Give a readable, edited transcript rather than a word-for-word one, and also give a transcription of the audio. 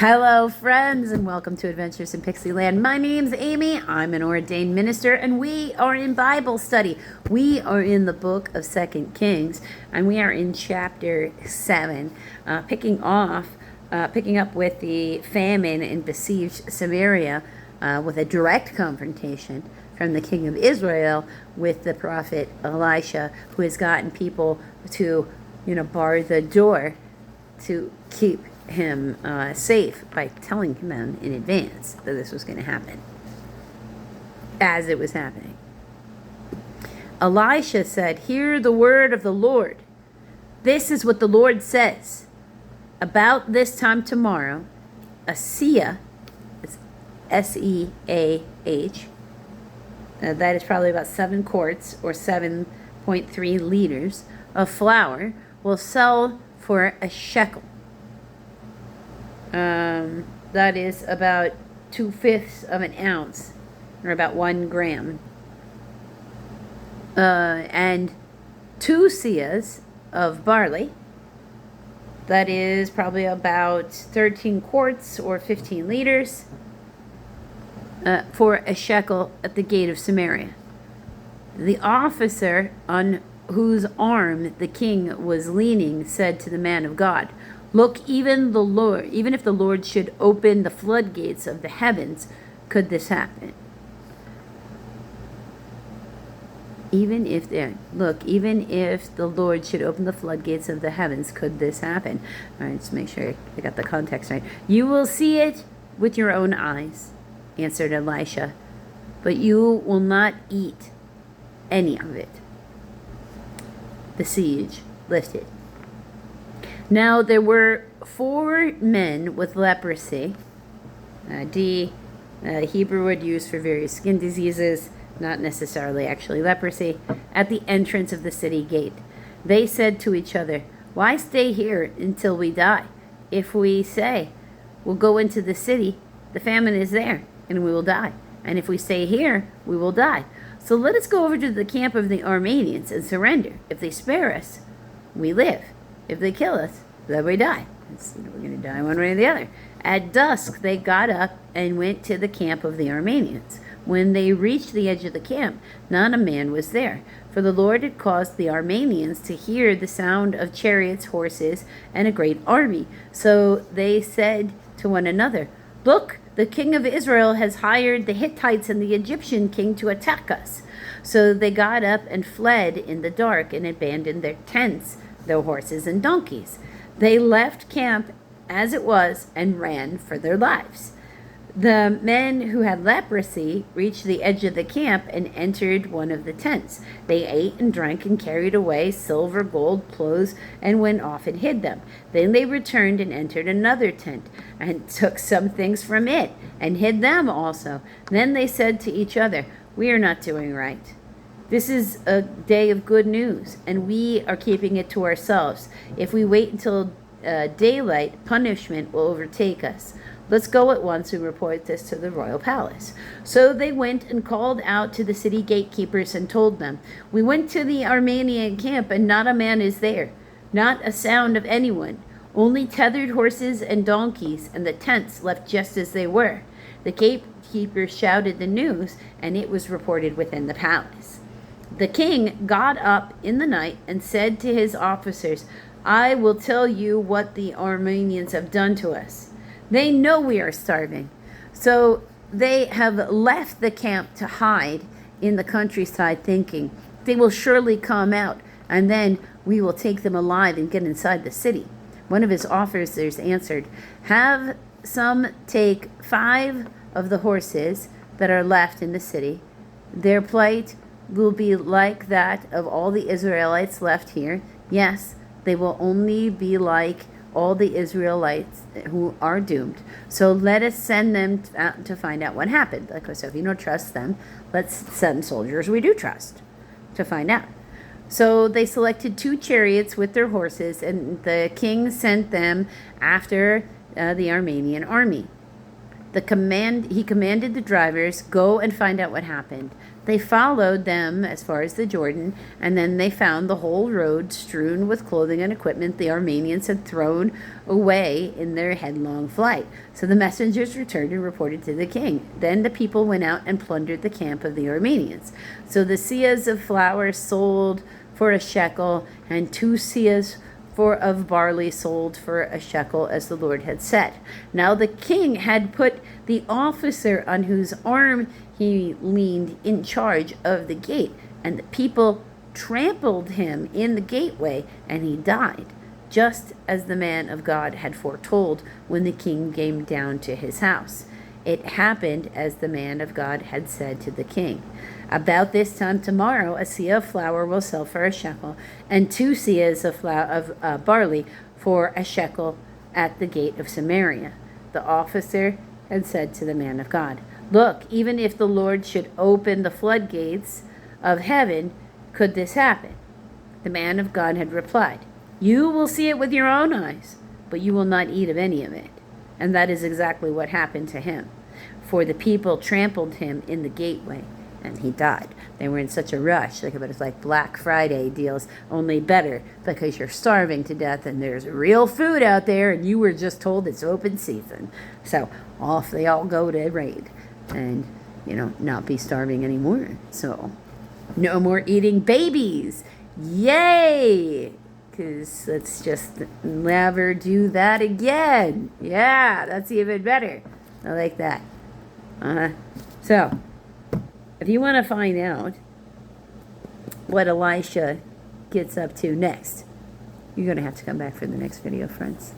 Hello, friends, and welcome to Adventures in Pixie Land. My name's Amy. I'm an ordained minister, and we are in Bible study. We are in the book of 2 Kings, and we are in chapter 7, picking up with the famine in besieged Samaria, with a direct confrontation from the king of Israel with the prophet Elisha, who has gotten people to, bar the door to keep him safe by telling them in advance that this was going to happen as it was happening. Elisha said, "Hear the word of the Lord. This is what the Lord says. About this time tomorrow, a seah, it's S-E-A-H, that is probably about 7 quarts or 7.3 liters of flour, will sell for a shekel." That is about 2/5 of an ounce, or about 1 gram. And 2 seahs of barley, that is probably about 13 quarts or 15 liters, for a shekel at the gate of Samaria. The officer on whose arm the king was leaning said to the man of God, "Look, even if the Lord should open the floodgates of the heavens, could this happen?" Even if the Lord should open the floodgates of the heavens, could this happen? All right, let's make sure I got the context right. "You will see it with your own eyes," answered Elisha, "but you will not eat any of it." The siege lifted. Now there were 4 men with leprosy. Hebrew word used for various skin diseases, not necessarily actually leprosy, at the entrance of the city gate. They said to each other, "Why stay here until we die? If we say, 'We'll go into the city,' the famine is there, and we will die. And if we stay here, we will die. So let us go over to the camp of the Arameans and surrender. If they spare us, we live. If they kill us, then we die." We're going to die one way or the other. At dusk, they got up and went to the camp of the Arameans. When they reached the edge of the camp, not a man was there, for the Lord had caused the Arameans to hear the sound of chariots, horses, and a great army. So they said to one another, "Look, the king of Israel has hired the Hittites and the Egyptian king to attack us." So they got up and fled in the dark and abandoned their tents, their horses, and donkeys. They left camp as it was and ran for their lives. The men who had leprosy reached the edge of the camp and entered one of the tents. They ate and drank and carried away silver, gold, clothes, and went off and hid them. Then they returned and entered another tent and took some things from it and hid them also. Then they said to each other, "We are not doing right. This is a day of good news, and we are keeping it to ourselves. If we wait until daylight, punishment will overtake us. Let's go at once and report this to the royal palace." So they went and called out to the city gatekeepers and told them, "We went to the Aramean camp, and not a man is there, not a sound of anyone, only tethered horses and donkeys, and the tents left just as they were." The gatekeepers shouted the news, and it was reported within the palace. The king got up in the night and said to his officers, "I will tell you what the Arameans have done to us. They know we are starving, so they have left the camp to hide in the countryside, thinking they will surely come out, and then we will take them alive and get inside the city." One of his officers answered, "Have some take 5 of the horses that are left in the city. Their plight will be like that of all the Israelites left here. Yes, they will only be like all the Israelites who are doomed. So let us send them out to find out what happened." So if you don't trust them, let's send soldiers we do trust to find out. So they selected 2 chariots with their horses, and the king sent them after the Aramean army. He commanded the drivers, go and find out what happened. They followed them as far as the Jordan, and then they found the whole road strewn with clothing and equipment the Armenians had thrown away in their headlong flight. So the messengers returned and reported to the king. Then the people went out and plundered the camp of the Armenians. So the seahs of flour sold for a shekel, and 2 seahs of barley sold for a shekel, as the Lord had said. Now the king had put the officer on whose arm he leaned in charge of the gate, and the people trampled him in the gateway, and he died, just as the man of God had foretold when the king came down to his house. It happened as the man of God had said to the king. About this time tomorrow, a seah of flour will sell for a shekel, and 2 seahs of barley for a shekel at the gate of Samaria. The officer had said to the man of God, look, even if the Lord should open the floodgates of heaven, could this happen? The man of God had replied, you will see it with your own eyes, but you will not eat of any of it. And that is exactly what happened to him. For the people trampled him in the gateway, and he died. They were in such a rush. Think about it, it's like Black Friday deals, only better, because you're starving to death and there's real food out there, and you were just told it's open season. So off they all go to raid and, not be starving anymore. So no more eating babies. Yay! Because let's just never do that again. Yeah, that's even better. I like that. So, if you want to find out what Elisha gets up to next, you're going to have to come back for the next video, friends.